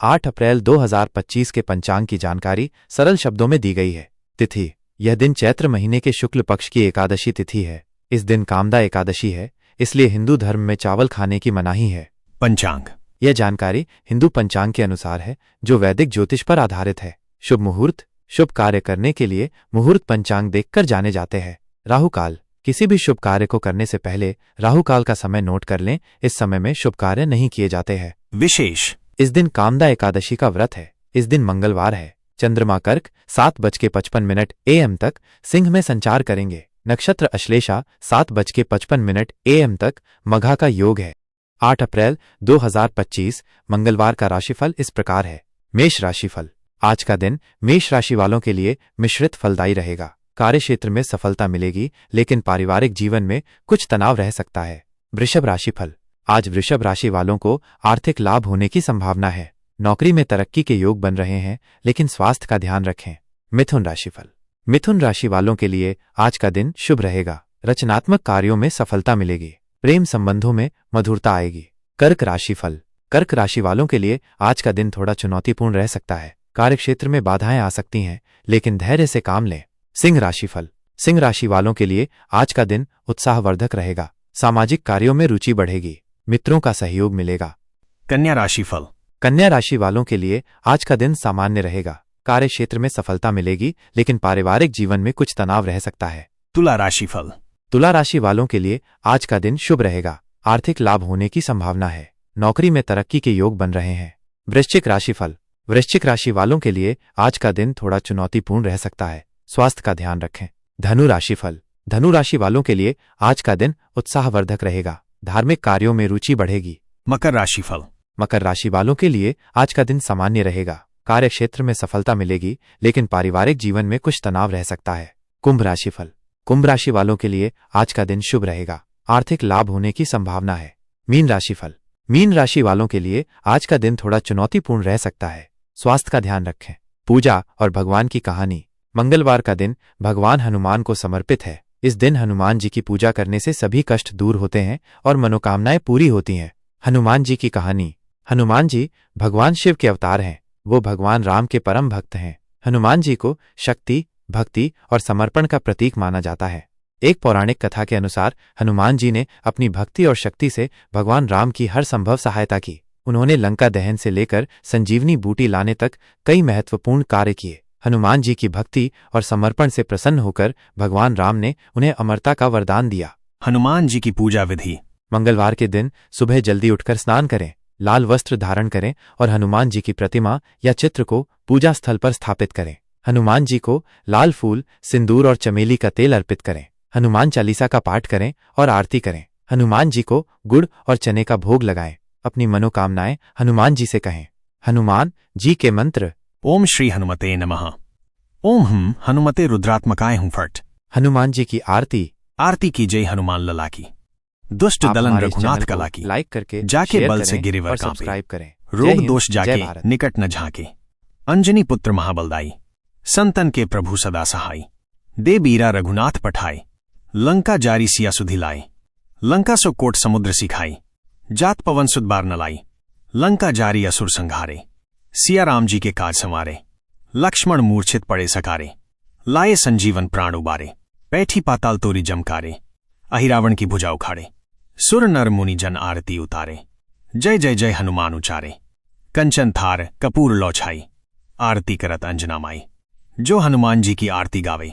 8 अप्रैल 2025 के पंचांग की जानकारी सरल शब्दों में दी गई है। तिथि: यह दिन चैत्र महीने के शुक्ल पक्ष की एकादशी तिथि है। इस दिन कामदा एकादशी है, इसलिए हिंदू धर्म में चावल खाने की मनाही है। पंचांग: यह जानकारी हिंदू पंचांग के अनुसार है, जो वैदिक ज्योतिष पर आधारित है। शुभ मुहूर्त: शुभ कार्य करने के लिए मुहूर्त पंचांग देखकर जाने जाते हैं। राहु काल: किसी भी शुभ कार्य को करने से पहले राहु काल का समय नोट कर लें। इस समय में शुभ कार्य नहीं किए जाते हैं। विशेष: इस दिन कामदा एकादशी का व्रत है। इस दिन मंगलवार है। चंद्रमा कर्क 7:55 AM तक सिंह में संचार करेंगे। नक्षत्र अश्लेषा 7:55 AM तक मघा का योग है। 8 अप्रैल 2025 मंगलवार का राशिफल इस प्रकार है। मेष राशिफल: आज का दिन मेष राशि वालों के लिए मिश्रित फलदायी रहेगा। कार्य क्षेत्र में सफलता मिलेगी, लेकिन पारिवारिक जीवन में कुछ तनाव रह सकता है। वृषभ राशिफल: आज वृषभ राशि वालों को आर्थिक लाभ होने की संभावना है। नौकरी में तरक्की के योग बन रहे हैं, लेकिन स्वास्थ्य का ध्यान रखें। मिथुन राशिफल: मिथुन राशि वालों के लिए आज का दिन शुभ रहेगा। रचनात्मक कार्यों में सफलता मिलेगी। प्रेम संबंधों में मधुरता आएगी। कर्क राशिफल: कर्क राशि वालों के लिए आज का दिन थोड़ा चुनौतीपूर्ण रह सकता है। कार्यक्षेत्र में बाधाएं आ सकती हैं, लेकिन धैर्य से काम लें। सिंह राशिफल: सिंह राशि वालों के लिए आज का दिन उत्साहवर्धक रहेगा। सामाजिक कार्यों में रुचि बढ़ेगी। मित्रों का सहयोग मिलेगा। कन्या राशिफल: कन्या राशि वालों के लिए आज का दिन सामान्य रहेगा। कार्य क्षेत्र में सफलता मिलेगी, लेकिन पारिवारिक जीवन में कुछ तनाव रह सकता है। तुला राशिफल: तुला राशि वालों के लिए आज का दिन शुभ रहेगा। आर्थिक लाभ होने की संभावना है। नौकरी में तरक्की के योग बन रहे हैं। वृश्चिक राशिफल: वृश्चिक राशि वालों के लिए आज का दिन थोड़ा चुनौतीपूर्ण रह सकता है। स्वास्थ्य का ध्यान रखें। धनु राशिफल: धनु राशि वालों के लिए आज का दिन उत्साहवर्धक रहेगा। धार्मिक कार्यों में रुचि बढ़ेगी। मकर राशिफल: मकर राशि वालों के लिए आज का दिन सामान्य रहेगा। कार्य क्षेत्र में सफलता मिलेगी, लेकिन पारिवारिक जीवन में कुछ तनाव रह सकता है। कुंभ राशिफल: कुंभ राशि वालों के लिए आज का दिन शुभ रहेगा। आर्थिक लाभ होने की संभावना है। मीन राशिफल: मीन राशि वालों के लिए आज का दिन थोड़ा चुनौतीपूर्ण रह सकता है। स्वास्थ्य का ध्यान रखें। पूजा और भगवान की कहानी: मंगलवार का दिन भगवान हनुमान को समर्पित है। इस दिन हनुमान जी की पूजा करने से सभी कष्ट दूर होते हैं और मनोकामनाएं पूरी होती हैं। हनुमान जी की कहानी: हनुमान जी भगवान शिव के अवतार हैं। वो भगवान राम के परम भक्त हैं। हनुमान जी को शक्ति, भक्ति और समर्पण का प्रतीक माना जाता है। एक पौराणिक कथा के अनुसार हनुमान जी ने अपनी भक्ति और शक्ति से भगवान राम की हर संभव सहायता की। उन्होंने लंका दहन से लेकर संजीवनी बूटी लाने तक कई महत्वपूर्ण कार्य किए। हनुमान जी की भक्ति और समर्पण से प्रसन्न होकर भगवान राम ने उन्हें अमरता का वरदान दिया। हनुमान जी की पूजा विधि: मंगलवार के दिन सुबह जल्दी उठकर स्नान करें, लाल वस्त्र धारण करें और हनुमान जी की प्रतिमा या चित्र को पूजा स्थल पर स्थापित करें। हनुमान जी को लाल फूल, सिंदूर और चमेली का तेल अर्पित करें। हनुमान चालीसा का पाठ करें और आरती करें। हनुमान जी को गुड़ और चने का भोग लगाएं। अपनी मनोकामनाएं हनुमान जी से कहें। हनुमान जी के मंत्र: ओम श्री हनुमते नमः। ओम हम हनुमते रुद्रात्मकाय हूं फट। हनुमान जी की आरती: आरती की जय हनुमान लला की। दुष्ट दलन रघुनाथ कला की। लाइक करके जाके बल से गिरिवर कांपे। सब्सक्राइब करें। रोग दोष जाके निकट न झाके। अंजनी पुत्र महाबलदाई, संतन के प्रभु सदा सहाय। दे बीरा रघुनाथ पठाए, लंका जारी सिया सुधि लाए। लंका सो कोट समुद्र सिखाई, जात पवन सुद बार न लाई। लंका जारी असुर संघारे, सिया राम जी के काज संवारे। लक्ष्मण मूर्छित पड़े सकारे, लाए संजीवन प्राण उबारे। बैठी पाताल तोरी जमकारे, अहिरावण की भुजा उखाड़े। सुर नर मुनि जन आरती उतारे, जय जय जय हनुमान उचारे। कंचन थार कपूर लौछाई, आरती करत अंजना माई। जो हनुमान जी की आरती गावे,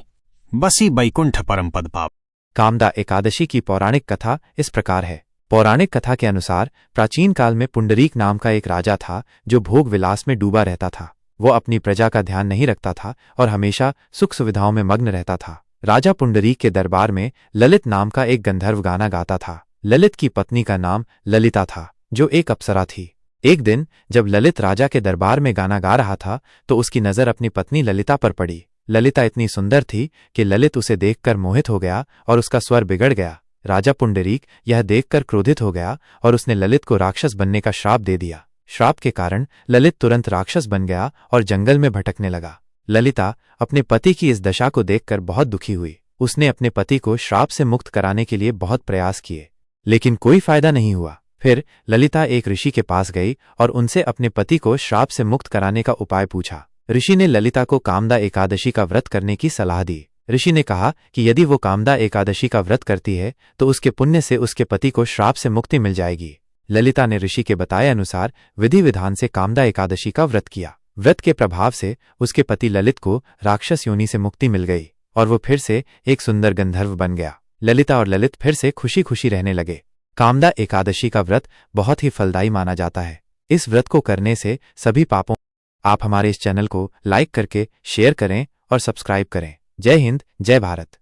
बसी बैकुंठ परम पद पाव। कामदा एकादशी की पौराणिक कथा इस प्रकार है। पौराणिक कथा के अनुसार प्राचीन काल में पुंडरीक नाम का एक राजा था, जो भोग विलास में डूबा रहता था। वो अपनी प्रजा का ध्यान नहीं रखता था और हमेशा सुख सुविधाओं में मग्न रहता था। राजा पुंडरीक के दरबार में ललित नाम का एक गंधर्व गाना गाता था। ललित की पत्नी का नाम ललिता था, जो एक अप्सरा थी। एक दिन जब ललित राजा के दरबार में गाना गा रहा था, तो उसकी नजर अपनी पत्नी ललिता पर पड़ी। ललिता इतनी सुंदर थी कि ललित उसे देखकर मोहित हो गया और उसका स्वर बिगड़ गया। राजा पुंडरीक यह देखकर क्रोधित हो गया और उसने ललित को राक्षस बनने का श्राप दे दिया। श्राप के कारण ललित तुरंत राक्षस बन गया और जंगल में भटकने लगा। ललिता अपने पति की इस दशा को देखकर बहुत दुखी हुई। उसने अपने पति को श्राप से मुक्त कराने के लिए बहुत प्रयास किए, लेकिन कोई फायदा नहीं हुआ। फिर ललिता एक ऋषि के पास गई और उनसे अपने पति को श्राप से मुक्त कराने का उपाय पूछा। ऋषि ने ललिता को कामदा एकादशी का व्रत करने की सलाह दी। ऋषि ने कहा कि यदि वो कामदा एकादशी का व्रत करती है तो उसके पुण्य से उसके पति को श्राप से मुक्ति मिल जाएगी। ललिता ने ऋषि के बताए अनुसार विधि विधान से कामदा एकादशी का व्रत किया। व्रत के प्रभाव से उसके पति ललित को राक्षस योनि से मुक्ति मिल गई और वो फिर से एक सुंदर गंधर्व बन गया। ललिता और ललित फिर से खुशी खुशी रहने लगे। कामदा एकादशी का व्रत बहुत ही फलदायी माना जाता है। इस व्रत को करने से सभी पापों। आप हमारे इस चैनल को लाइक करके शेयर करें और सब्सक्राइब करें। जय हिंद, जय भारत।